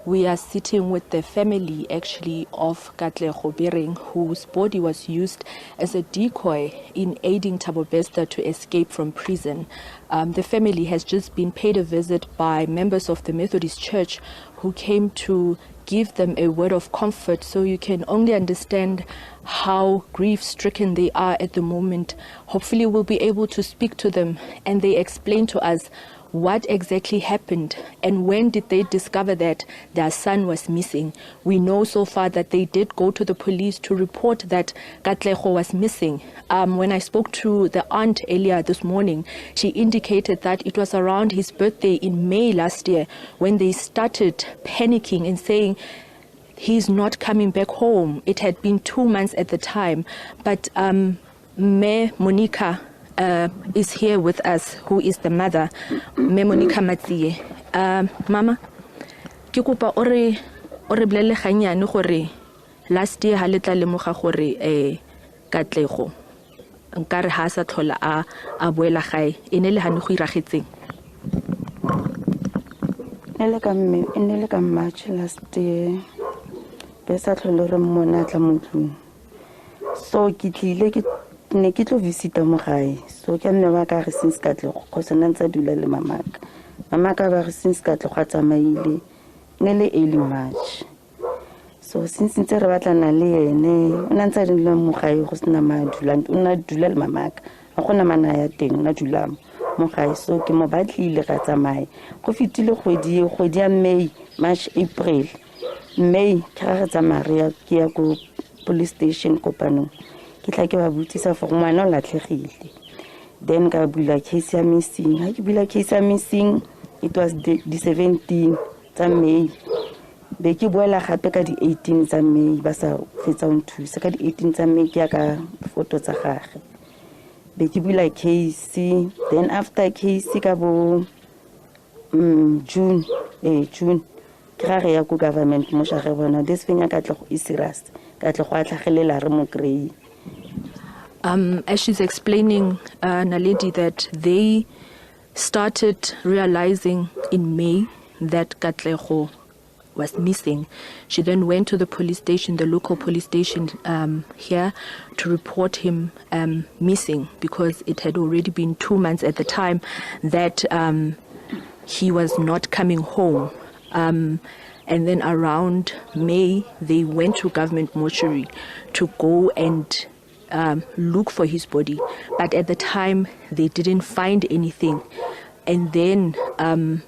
We are sitting with the family, actually, of Katlego Bereng, whose body was used as a decoy in aiding Thabo Bester to escape from prison. The family has just been paid a visit by members of the Methodist Church who came to give them a word of comfort, so you can only understand how grief-stricken they are at the moment. Hopefully we'll be able to speak to them and they explain to us what exactly happened and when did they discover that their son was missing. We know so far that they did go to the police to report that Katlego was missing. When I spoke to the aunt earlier this morning, she indicated that it was around his birthday in May last year when they started panicking and saying he's not coming back home. It had been 2 months at the time, but Monica is here with us, who is the mother, Monica Matsie. Mama, ke kopa ore blele ganyane gore last year ha letla lemoga gore Katlego nkare ha sa tlhola a boela gae ene le hane go iragetseng. Nele ka March last year be sa tlhole re mmona tla motlong, so ke tlile ke ne ke tlo visita mo gae, so ke nne ba ka re since Katlego go sena ntse dula le mamaka ba re since Katlego a tsamaile nele early March. So since ntse re batlana le ene o na ntse dula mo gae go sena madula, o na dula le mamaka a gona mana ya teng na dula mo gae, so ke mo batlile ga tsamaye go fitile kgwedi ya May, March, April. May ke ga tsamaya ke ya go police station Kopanong ke tla ke ba botsisa for ngwana o latlhegile, then ka bula case ya missing. Ha ke bula case ya missing, it was the 17 tsa May, be ke boela gape ka di 18 tsa May ba sa fetsa o nthusa ka di 18 tsa May ke ya ka photo tsa gagwe, be ke bula case. Then after case ka bo June ke ga re ya go government mo shage bona this thing ya Katlego is serious, Katlego a tlhagelela re mo grey. As she's explaining, Naledi, that they started realizing in May that Katlego was missing. She then went to the police station, the local police station here, to report him missing, because it had already been 2 months at the time that he was not coming home. And then around May, they went to government mortuary to go and look for his body, but at the time they didn't find anything. And then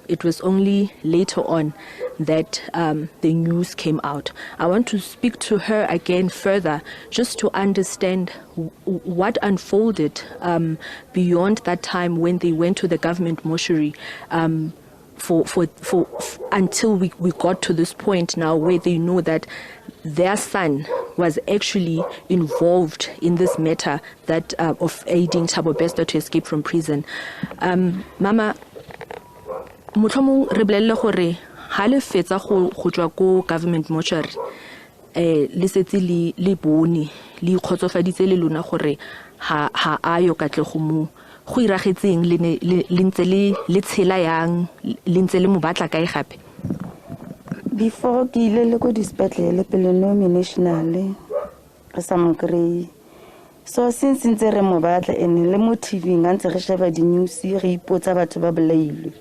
it was only later on that the news came out. I want to speak to her again further just to understand what unfolded beyond that time when they went to the government mortuary for until we got to this point now where they know that their son was actually involved in this matter that of aiding Thabo Bester to escape from prison. Mama, motlhomong re bolelle gore ha le fetsa go tswa ko government mortuary le setse le bone le ikgotsofaditse le lona gore ha ayo Katlego mo go iragetseng le ntse le tshela yang le ntse le mo batla kae gape. Before ke ile le go dispetlele pele nominational re sa mo kry, so since ntse re mo batla ene le mo TV nga ntse re sheba di news re ipotsa batho ba bolailwe,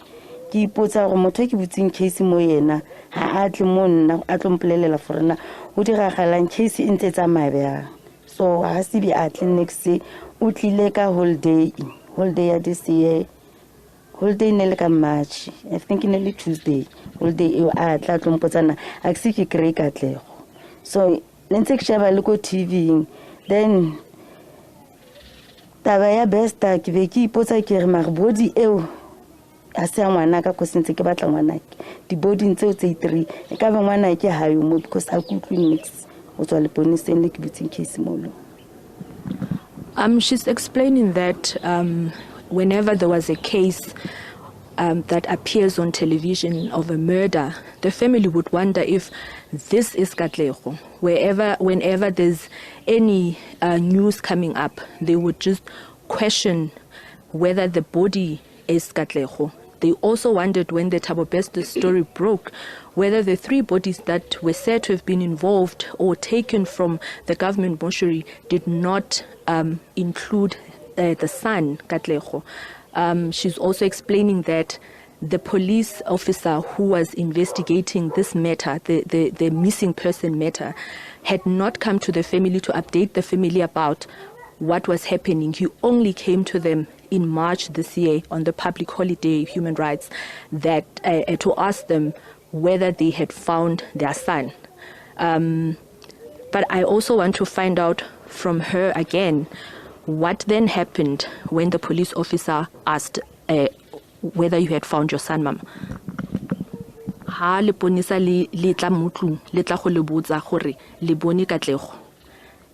ke ipotsa gore motho ke butsing case mo yena ha a tle mo nna a tlo mpolelela for rena o diragalang case e ntse tsamaya bjang. So ha se bi a tle next o tlile ka holiday ya this year, holiday ne le ka March, I think ne le Tuesday, holiday a tla tlo mpotsana a ke se ke kry Katlego. So le ntse ke sheba le ko TV, then taba ya Bester ke be ke ipotsa ke re mar body eo a se ngwana ka go sentse ke batla ngwana ke di body ntse o tse 3 e ka ba ngwana ke hayo mo because a kutlwe next o tswa le poniseng le ke butsing case mo lo. She's explaining that whenever there was a case that appears on television of a murder, the family would wonder if this is Katlego. Whenever there's any news coming up, they would just question whether the body is Katlego. they also wondered when the Thabo Bester story broke whether the 3 bodies that were said to have been involved or taken from the government mortuary did not include the son, Katlego. She's also explaining that the police officer who was investigating this matter, the missing person matter, had not come to the family to update the family about what was happening. He only came to them in March this year on the public holiday human rights that to ask them whether they had found their son. But I also want to find out from her again what then happened when the police officer asked whether you had found your son, Mama. Ha le ponisa le tla motlung le tla go le botsa gore le bone Katlego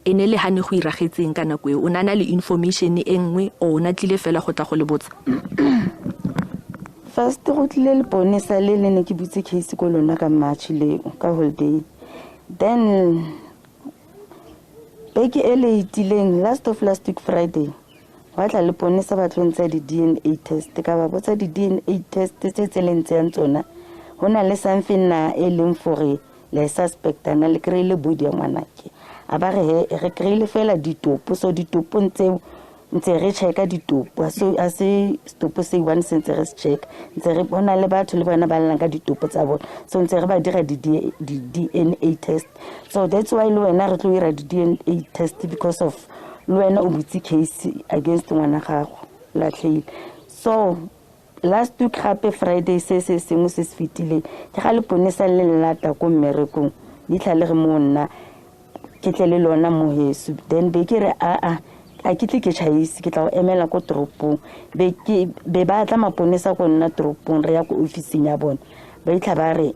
ene le hane go iragetseng kana kwe o nana le information e nngwe o na tlile fela go tla go le botsa. First go tlile le ponisa le ne ke butse case ko lona ka March le ka holiday, then beke ele itileng last week Friday wa tla le ponisa ba tlontsa di DNA test ka ba botsa di DNA test tse tselentse tsona hona le something na e leng for le suspect ana le kreile body ya ngwanake a ba re kreile fela ditopo so ditopo ntse re checka ditopo so a se stopo se one sense re check ntse re bona le batho le bana ba llang ka ditopo tsa bona so ntse re ba dira di DNA test, so that's why le wena re tlo ira di DNA test because of le wena o butse case against ngwana gago la tlhile. So last week happy Friday se sengwe se se fitile ke ga le ponesa le lata ko mmerekong di tlhale re monna ke tle le lona mo Hesu, then be ke re a ke tle ke chaise ke tla o emela ko toropong be ba tla maponesa go nna toropong re ya ko officing ya bona ba itla ba re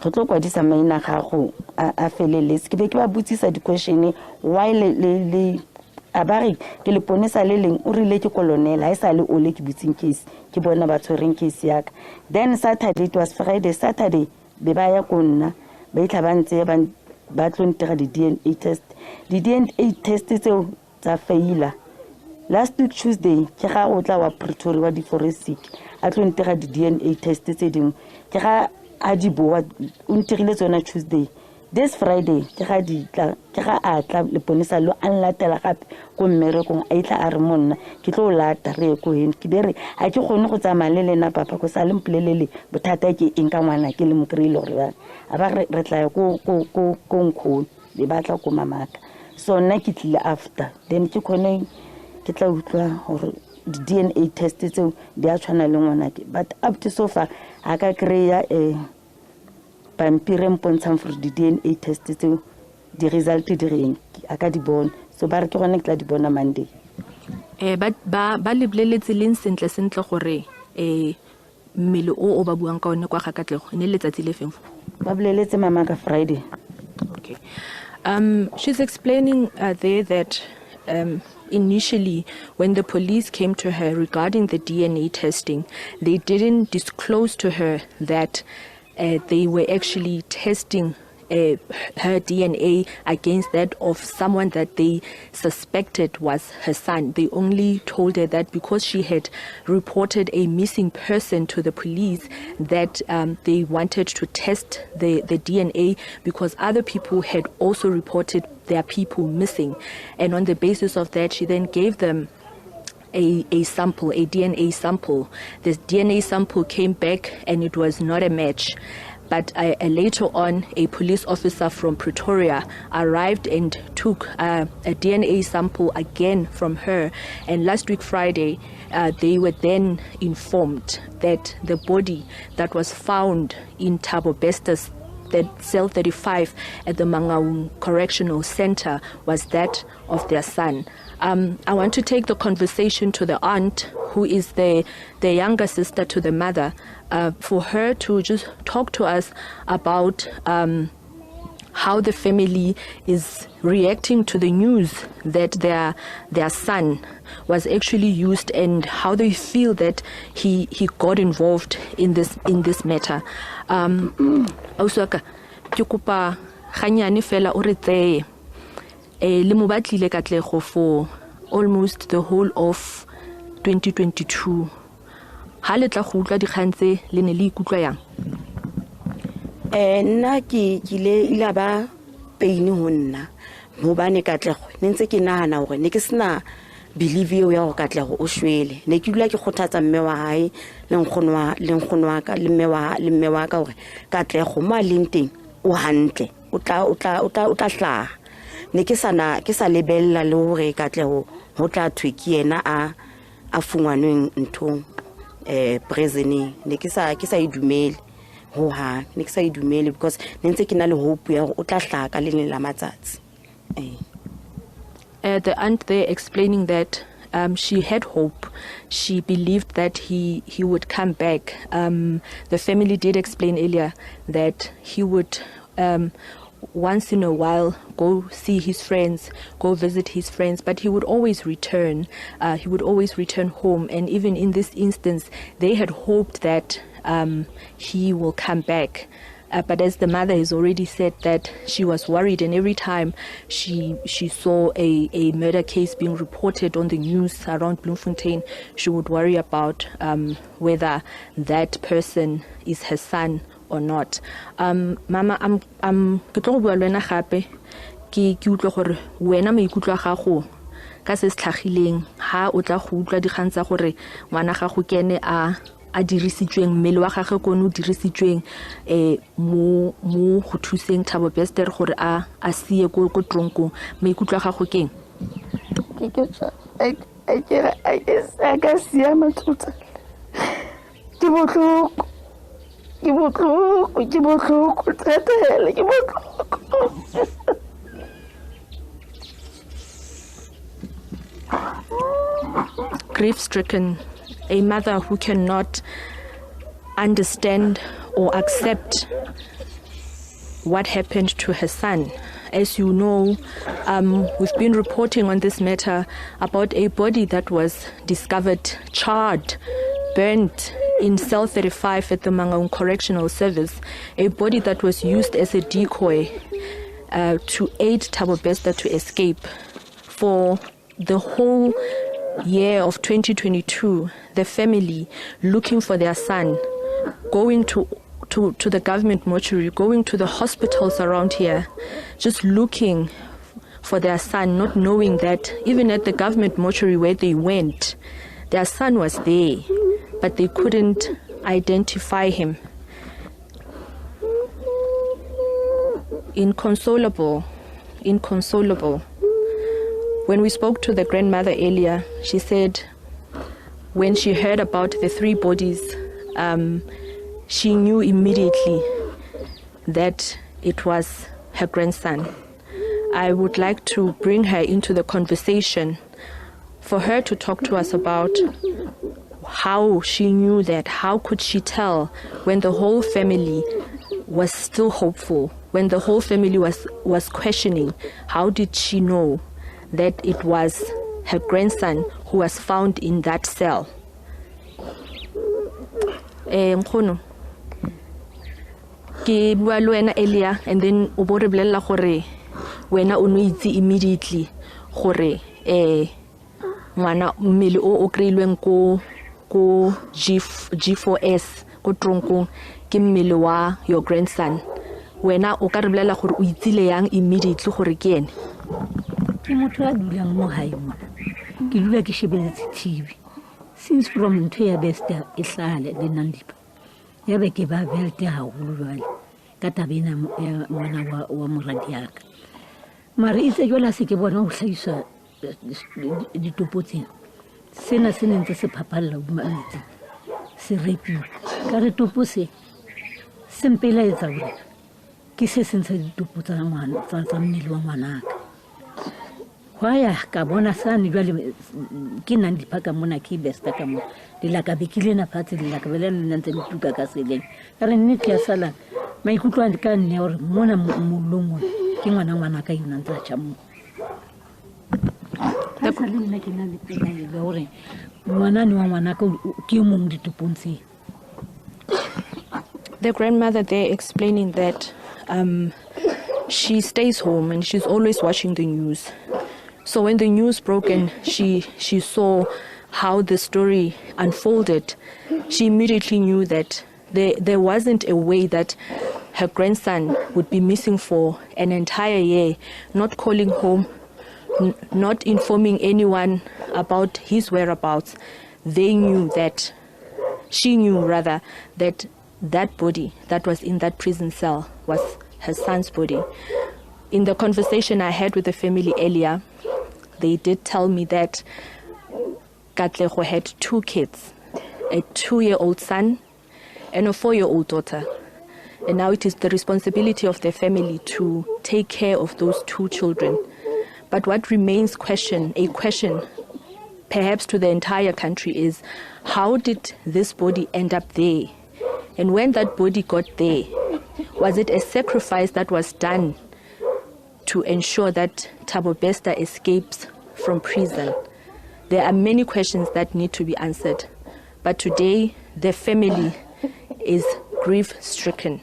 go tlo kwadisa maina gago a feleletse ke be ke ba butsisa di question why le a ba re ke le ponesa le leng o rile ke kolonela e sa le o le ke butsing case ke bona ba tshwereng case yaka. Then Saturday, it was Friday, Saturday be ba ya ko nna ba itla ba ntse ba tlo ntira di DNA test. Di DNA test tseo tsa faila last week Tuesday ke ga o tla wa Pretoria wa di forensic a tlo ntira di DNA test tse dingwe ke ga a di boa o ntirile tsona Tuesday. This Friday ke ga a tla le ponisa lo anlatela gape ko mmerekong a itla a re monna ke tlo lata re ko hen ke bere a ke gone go tsamaya le na papa ko sa le mpolelele bothata ke eng ka ngwana ke le mokreile gore a ba re tla ko nkgo le batla ko mamaka so nna ke tlile after then ke khone ke tla utlwa gore di DNA test tseo di a tshwana le ngwana ke but up to so far a ka kreya pampire mpontshang for di DNA test tseo di result di reng a ka di bona so ba re ke gone ke tla di bona Monday. Ba lebleletse leng sentle gore mmele o ba buang ka one kwa ga Katlego ne letsatsi le feng ba bleletse mama ka Friday. Okay. She's explaining there that initially when the police came to her regarding the DNA testing, they didn't disclose to her that they were actually testing her DNA against that of someone that they suspected was her son. They only told her that because she had reported a missing person to the police that they wanted to test the DNA because other people had also reported their people missing. And on the basis of that, she then gave them a sample, a DNA sample. This DNA sample came back and it was not a match. But later on, a police officer from Pretoria arrived and took a DNA sample again from her. And last week, Friday, they were then informed that the body that was found in Thabo Bester's cell 35 at the Mangaung Correctional Center was that of their son. I want to take the conversation to the aunt, who is the younger sister to the mother, for her to just talk to us about how the family is reacting to the news that their son was actually used and how they feel that he got involved in this matter. Auswaka ke kopa ganyane fela o re tseye le mo batlile Katlego for almost the whole of 2022. ha le tla go utlwa dikgang tse le ne le ikutlwa yang? Nna ke ile ila ba pain ho nna mobane Katlego ne ntse ke nahana hore ne ke sena believe eo ya go Katlego o shwele. Ne ke dula ke kgothatsa mme wa hae le nkgono wa ka le mme wa ka hore Katlego ma leng teng o hantle o tla hlaha. Ne ke sa lebella le hore Katlego ho tla thwe ke yena a fungwaneng nthong prison. Ne ke sa idumele ho ha, ne ke sa idumele because ne ntse ke na le hope ya hore o tla hlaha ka le leng la matsatsi. The aunt there explaining that she had hope. She believed that he would come back. The family did explain earlier that he would once in a while go see his friends, go visit his friends, but he would always return. He would always return home. And even in this instance, they had hoped that he will come back. But as the mother has already said that she was worried, and every time she saw a murder case being reported on the news around Bloemfontein, she would worry about whether that person is her son or not. Mama, ke tlo go bua le wena gape ke utlwa gore wena maikutlo a gago ka se se tlhagileng ha o tla go utlwa dikgang tsa gore ngwana gago kene a dirisitsweng mmele wa gagwe kone o dirisitsweng mo go thuseng Thabo Bester gore a sie ko tronkong. Maikutlo a gago keng? I ka siama tota. Ke botlhoko thata hela, ke botlhoko. Grief-stricken, a mother who cannot understand or accept what happened to her son. As you know, we've been reporting on this matter about a body that was discovered charred, burnt in cell 35 at the Mangaung Correctional Service, a body that was used as a decoy to aid Thabo Bester to escape. For the whole year of 2022, the family looking for their son, going to the government mortuary, going to the hospitals around here, just looking for their son, not knowing that even at the government mortuary where they went, their son was there, but they couldn't identify him. Inconsolable. When we spoke to the grandmother earlier, she said when she heard about the 3 bodies, she knew immediately that it was her grandson. I would like to bring her into the conversation for her to talk to us about how she knew that. How could she tell when the whole family was still hopeful, when the whole family was questioning? How did she know that it was her grandson who was found in that cell? Nkgono, ke bua le wena earlier, and then o bo re bolella gore wena o no itse immediately gore ngwana mmele o kreilweng ko G4S ko tronkong ke mmele wa your grandson. Wena o ka re bolella gore o itsile yang immediately gore ke ene? Ke motho a dulang mo hae mo. Ke dula ke shebeletse TV. Since from ntho ya Bester e hlale le Nandipa. Ya be ke ba velte haholo jwale ka tabena ngwana wa moradi ya ka. Mara itse jwala se ke bona ho hlahiswa ditopo tsena. Sena se ntse se phapalla bomanetse. Se repi. Ka re topo se sempela etsa hore ke se sentse ditopo tsa ngwana tsa mmele wa ngwana ka. Waya ka bona sane jwale ke Nandipa ka mona ke Bester ka mo le la ka bekile na phatse le la ka bele nna ntse dituka ka seleng ka re nnete ya sala maikutlo a ka nne hore mona molongwe ke ngwana ka yona ntse a tša mo ka sa le nna ke na le pela e hore ngwana ni wa ngwana ka ke mong ditopong tse. The grandmother there explaining that she stays home and she's always watching the news. So when the news broke and she saw how the story unfolded, she immediately knew that there wasn't a way that her grandson would be missing for an entire year, not calling home, not informing anyone about his whereabouts. She knew that that body that was in that prison cell was her son's body. In the conversation I had with the family earlier, they did tell me that Katlego had 2 kids, a 2-year-old son and a 4-year-old daughter. And now it is the responsibility of the family to take care of those 2 children. But what remains a question perhaps to the entire country is, how did this body end up there? And when that body got there, was it a sacrifice that was done to ensure that Thabo Bester escapes from prison? There are many questions that need to be answered. But today, the family is grief-stricken.